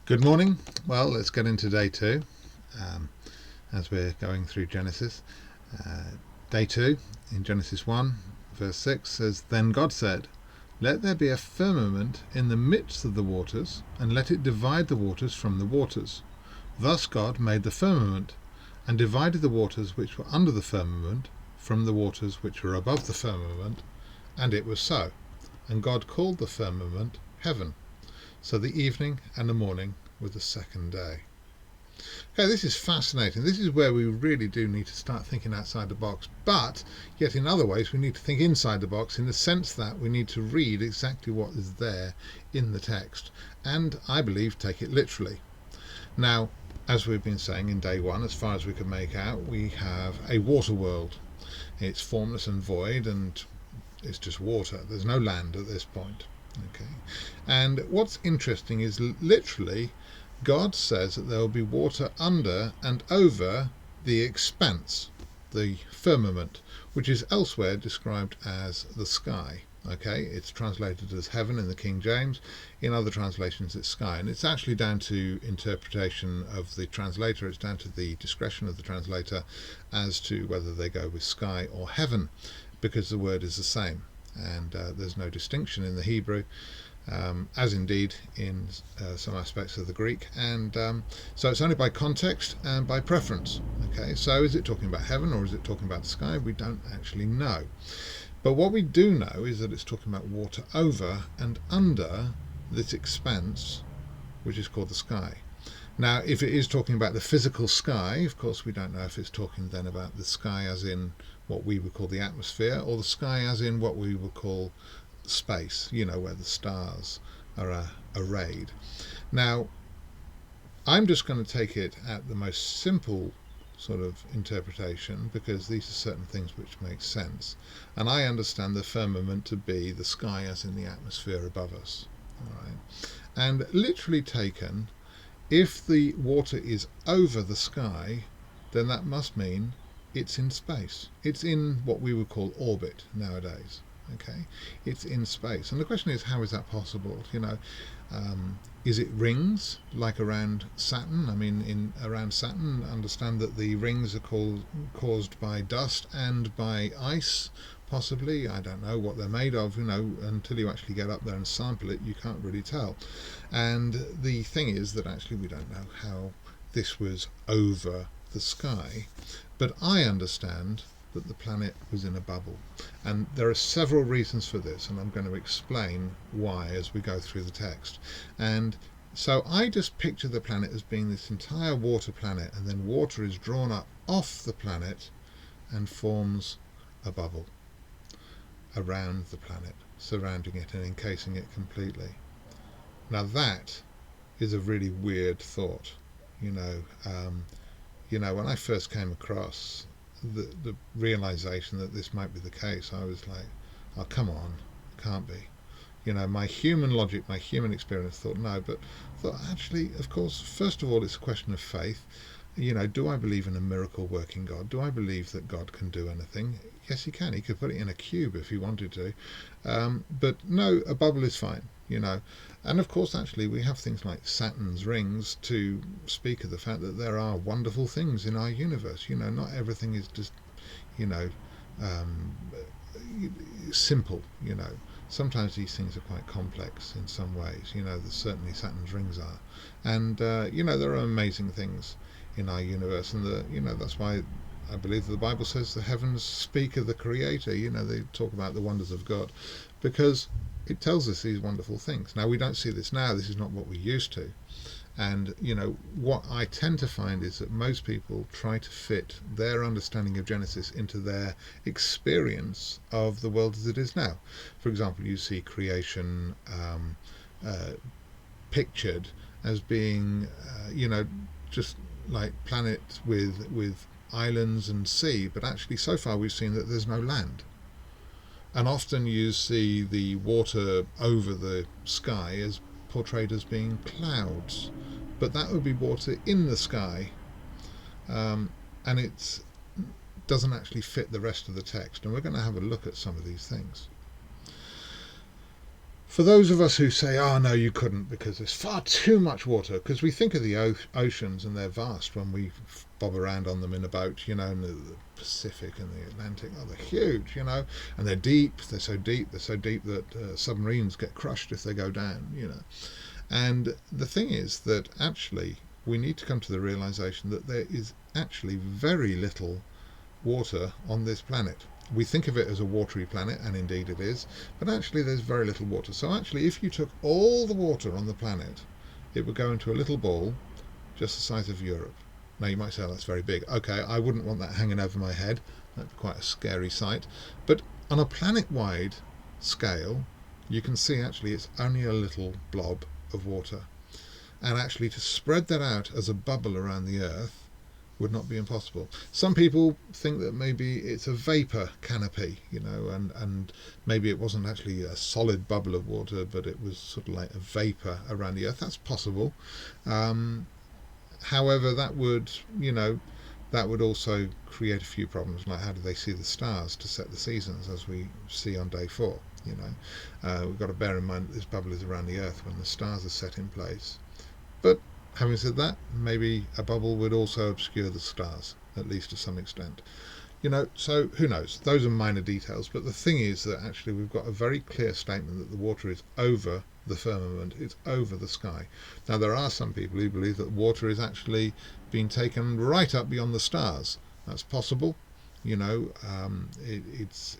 Good morning. Well, let's get into day two as we're going through Genesis. Day two in Genesis 1, verse 6 says, "Then God said, Let there be a firmament in the midst of the waters, and let it divide the waters from the waters. Thus God made the firmament, and divided the waters which were under the firmament from the waters which were above the firmament, and it was so. And God called the firmament heaven. So the evening and the morning were the second day." Okay, this is fascinating. This is where we really do need to start thinking outside the box. But yet in other ways we need to think inside the box, in the sense that we need to read exactly what is there in the text. And I believe take it literally. Now, as we've been saying in day one, as far as we can make out, we have a water world. It's formless and void, and it's just water. There's no land at this point. Okay, and what's interesting is literally God says that there will be water under and over the expanse, the firmament, which is elsewhere described as the sky. Okay, it's translated as heaven in the King James. In other translations it's sky, and it's actually down to interpretation of the translator. It's down to the discretion of the translator as to whether they go with sky or heaven, because the word is the same. And there's no distinction in the Hebrew, as indeed in some aspects of the Greek, and so it's only by context and by preference. Okay, so is it talking about heaven or is it talking about the sky? We don't actually know, but what we do know is that it's talking about water over and under this expanse, which is called the sky. Now, if it is talking about the physical sky, of course we don't know if it's talking then about the sky as in what we would call the atmosphere, or the sky as in what we would call space, where the stars are arrayed. Now, I'm just going to take it at the most simple sort of interpretation, because these are certain things which make sense, and I understand the firmament to be the sky as in the atmosphere above us. All right, and literally taken, if the water is over the sky, then that must mean it's in space. It's in what we would call orbit nowadays. Okay, it's in space, and the question is, how is that possible? Is it rings like around Saturn? I mean, around Saturn, understand that the rings are caused by dust and by ice, possibly. I don't know what they're made of. Until you actually get up there and sample it, you can't really tell. And the thing is that actually we don't know how this was over the sky, but I understand that the planet was in a bubble, and there are several reasons for this, and I'm going to explain why as we go through the text. And so I just picture the planet as being this entire water planet, and then water is drawn up off the planet and forms a bubble around the planet, surrounding it and encasing it completely. Now that is a really weird thought. When I first came across the realization that this might be the case, I was like, oh, come on, it can't be. My human logic, my human experience thought no, but thought actually, of course, first of all, it's a question of faith. Do I believe in a miracle working God? Do I believe that God can do anything? Yes, he can. He could put it in a cube if he wanted to. But no, a bubble is fine, And of course, actually, we have things like Saturn's rings to speak of the fact that there are wonderful things in our universe. Not everything is just, simple, Sometimes these things are quite complex in some ways, certainly Saturn's rings are. And, there are amazing things in our universe, and that's why I believe the Bible says the heavens speak of the Creator. They talk about the wonders of God, because it tells us these wonderful things. Now, we don't see this now. This is not what we're used to. And, what I tend to find is that most people try to fit their understanding of Genesis into their experience of the world as it is now. For example, you see creation pictured as being, just like planet with islands and sea, but actually so far we've seen that there's no land. And often you see the water over the sky as portrayed as being clouds, but that would be water in the sky, and it doesn't actually fit the rest of the text, and we're going to have a look at some of these things. For those of us who say, oh no, you couldn't because there's far too much water, because we think of the oceans and they're vast when we bob around on them in a boat, and the Pacific and the Atlantic, oh, they're huge, and they're deep, they're so deep that submarines get crushed if they go down, And the thing is that actually we need to come to the realization that there is actually very little water on this planet. We think of it as a watery planet, and indeed it is, but actually there's very little water. So actually, if you took all the water on the planet, it would go into a little ball just the size of Europe. Now you might say, oh, that's very big. Okay, I wouldn't want that hanging over my head. That'd be quite a scary sight. But on a planet-wide scale, you can see actually it's only a little blob of water. And actually to spread that out as a bubble around the Earth would not be impossible. Some people think that maybe it's a vapor canopy, and maybe it wasn't actually a solid bubble of water, but it was sort of like a vapor around the Earth. That's possible. However, that would also create a few problems, like how do they see the stars to set the seasons, as we see on day 4. We've got to bear in mind that this bubble is around the Earth when the stars are set in place. But having said that, maybe a bubble would also obscure the stars, at least to some extent. So who knows? Those are minor details, but the thing is that actually we've got a very clear statement that the water is over the firmament, it's over the sky. Now there are some people who believe that water is actually being taken right up beyond the stars. That's possible. It's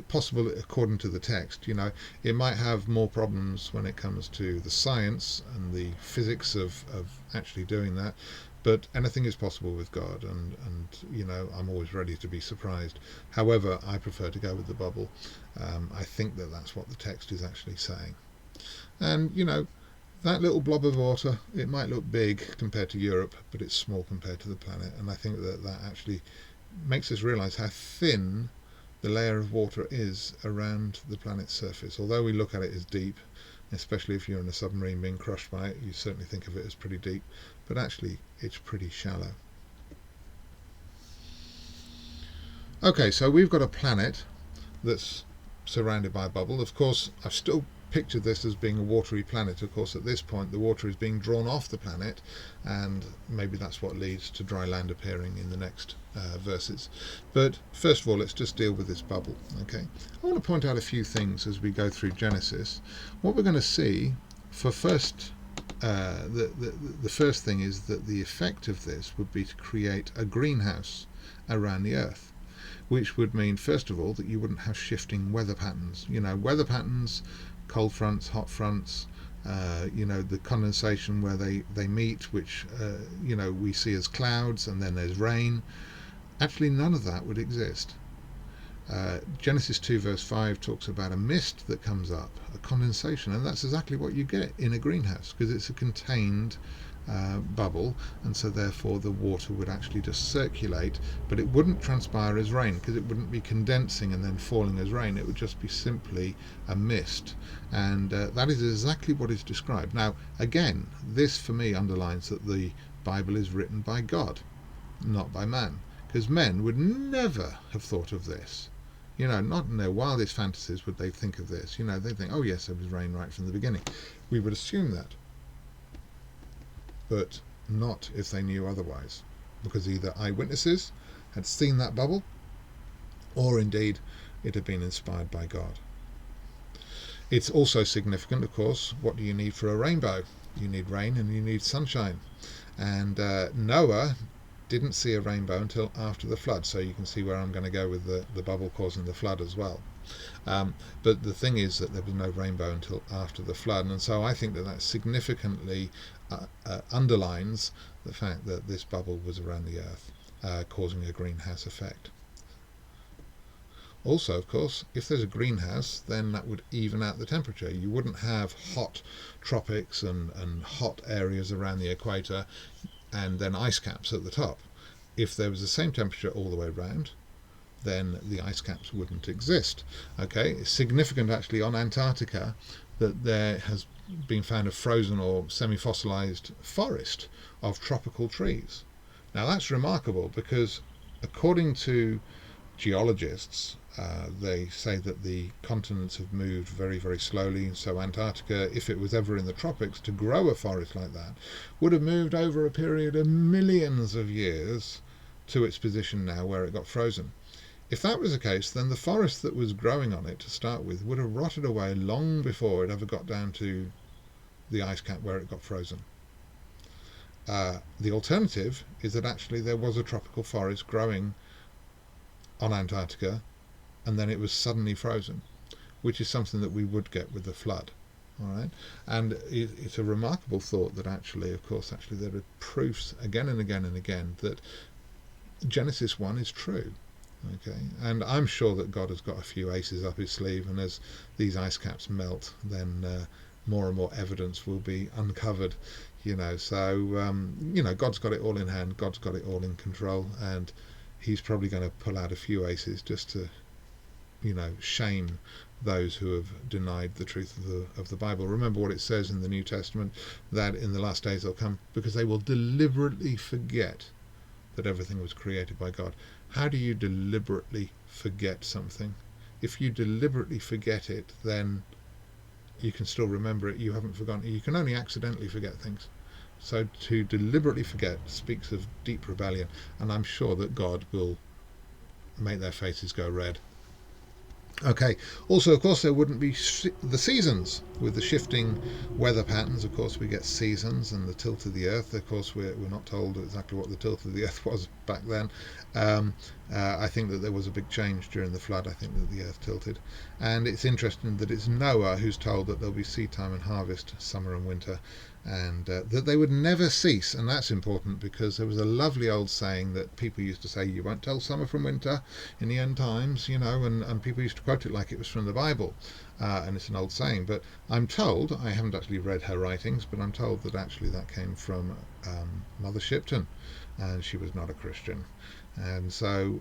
possible according to the text. It might have more problems when it comes to the science and the physics of actually doing that, but anything is possible with God, and I'm always ready to be surprised. However, I prefer to go with the bubble. I think that that's what the text is actually saying. And that little blob of water, it might look big compared to Europe, but it's small compared to the planet, and I think that actually makes us realize how thin the layer of water is around the planet's surface. Although we look at it as deep, especially if you're in a submarine being crushed by it, you certainly think of it as pretty deep, but actually it's pretty shallow. Okay, so we've got a planet that's surrounded by a bubble. Of course, I've still pictured this as being a watery planet. Of course, at this point the water is being drawn off the planet, and maybe that's what leads to dry land appearing in the next verses. But first of all, let's just deal with this bubble. Okay, I want to point out a few things as we go through Genesis. What we're going to see for first, the first thing is that the effect of this would be to create a greenhouse around the Earth, which would mean, first of all, that you wouldn't have shifting weather patterns. Weather patterns, cold fronts, hot fronts, the condensation where they meet, which we see as clouds, and then there's rain. Actually, none of that would exist. Genesis 2 verse 5 talks about a mist that comes up, a condensation, and that's exactly what you get in a greenhouse, because it's a contained bubble, and so therefore the water would actually just circulate, but it wouldn't transpire as rain, because it wouldn't be condensing and then falling as rain. It would just be simply a mist, and that is exactly what is described. Now again, this for me underlines that the Bible is written by God, not by man, because men would never have thought of this. Not in their wildest fantasies would they think of this. They'd think, oh yes, there was rain right from the beginning. We would assume that, but not if they knew otherwise, because either eyewitnesses had seen that bubble, or indeed it had been inspired by God. It's also significant, of course, what do you need for a rainbow? You need rain and you need sunshine, and Noah didn't see a rainbow until after the flood, so you can see where I'm going to go with the bubble causing the flood as well. But the thing is that there was no rainbow until after the flood, and so I think that significantly underlines the fact that this bubble was around the Earth, causing a greenhouse effect. Also, of course, if there's a greenhouse, then that would even out the temperature. You wouldn't have hot tropics and hot areas around the equator and then ice caps at the top. If there was the same temperature all the way around, then the ice caps wouldn't exist. Okay, it's significant actually on Antarctica that there has been found a frozen or semi-fossilized forest of tropical trees. Now that's remarkable, because according to geologists, They say that the continents have moved very, very slowly, and so Antarctica, if it was ever in the tropics, to grow a forest like that, would have moved over a period of millions of years to its position now where it got frozen. If that was the case, then the forest that was growing on it to start with would have rotted away long before it ever got down to the ice cap where it got frozen. The alternative is that actually there was a tropical forest growing on Antarctica, and then it was suddenly frozen, which is something that we would get with the flood. All right, and it's a remarkable thought that actually, of course, there are proofs again and again and again that Genesis 1 is true. Okay, and I'm sure that God has got a few aces up his sleeve, and as these ice caps melt, then more and more evidence will be uncovered. So God's got it all in hand. God's got it all in control, and he's probably going to pull out a few aces just to shame those who have denied the truth of the Bible. Remember what it says in the New Testament, that in the last days they'll come because they will deliberately forget that everything was created by God. How do you deliberately forget something? If you deliberately forget it, then you can still remember it. You haven't forgotten it. You can only accidentally forget things. So to deliberately forget speaks of deep rebellion, and I'm sure that God will make their faces go red. Okay, also, of course, there wouldn't be the seasons. With the shifting weather patterns, of course, we get seasons, and the tilt of the earth. Of course, we're not told exactly what the tilt of the earth was back then. I think that there was a big change during the flood. I think that the earth tilted. And it's interesting that it's Noah who's told that there'll be seed time and harvest, summer and winter, and that they would never cease. And that's important because there was a lovely old saying that people used to say, you won't tell summer from winter in the end times, and people used to quote it like it was from the Bible. And it's an old saying, but I'm told, I haven't actually read her writings, but I'm told that actually that came from Mother Shipton, and she was not a Christian. And so,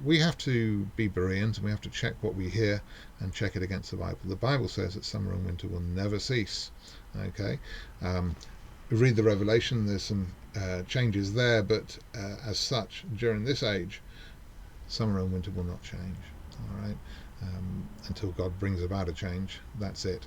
we have to be Bereans, and we have to check what we hear and check it against the Bible. The Bible says that summer and winter will never cease. Okay, read the Revelation, there's some changes there, but as such, during this age, summer and winter will not change. All right, until God brings about a change, that's it.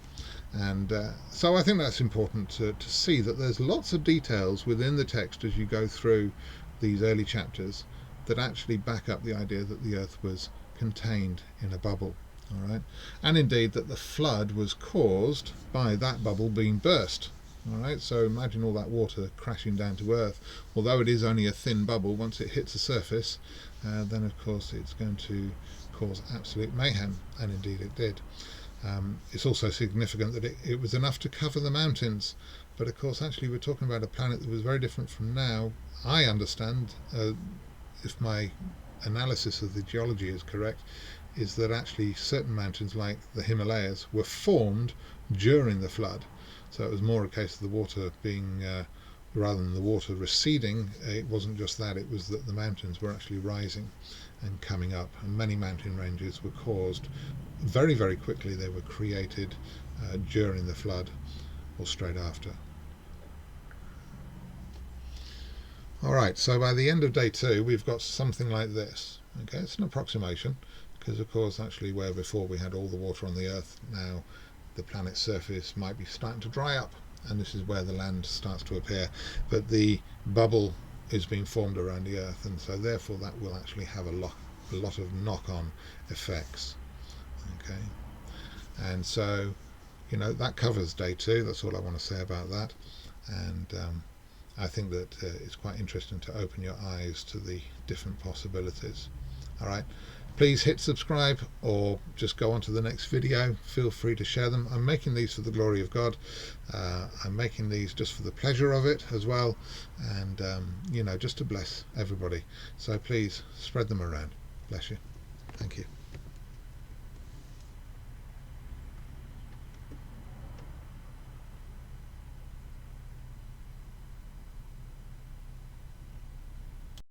And so I think that's important to see that there's lots of details within the text as you go through these early chapters that actually back up the idea that the earth was contained in a bubble. All right, and indeed that the flood was caused by that bubble being burst. All right, so imagine all that water crashing down to earth. Although it is only a thin bubble, once it hits the surface, then of course it's going to cause absolute mayhem, and indeed it did. It's also significant that it was enough to cover the mountains, but of course actually we're talking about a planet that was very different from now. I understand, if my analysis of the geology is correct, is that actually certain mountains like the Himalayas were formed during the flood. So it was more a case of the water being, rather than the water receding, it wasn't just that, it was that the mountains were actually rising and coming up, and many mountain ranges were caused very, very quickly. They were created during the flood or straight after. Alright, so by the end of day 2 we've got something like this. Okay, it's an approximation, because of course actually where before we had all the water on the earth, now the planet's surface might be starting to dry up, and this is where the land starts to appear, but the bubble is being formed around the earth, and so therefore that will actually have a lot of knock-on effects. Okay, and so that covers day 2. That's all I want to say about that, and I think that it's quite interesting to open your eyes to the different possibilities. All right, please hit subscribe or just go on to the next video. Feel free to share them. I'm making these for the glory of God. I'm making these just for the pleasure of it as well, and just to bless everybody. So please spread them around. Bless you. Thank you.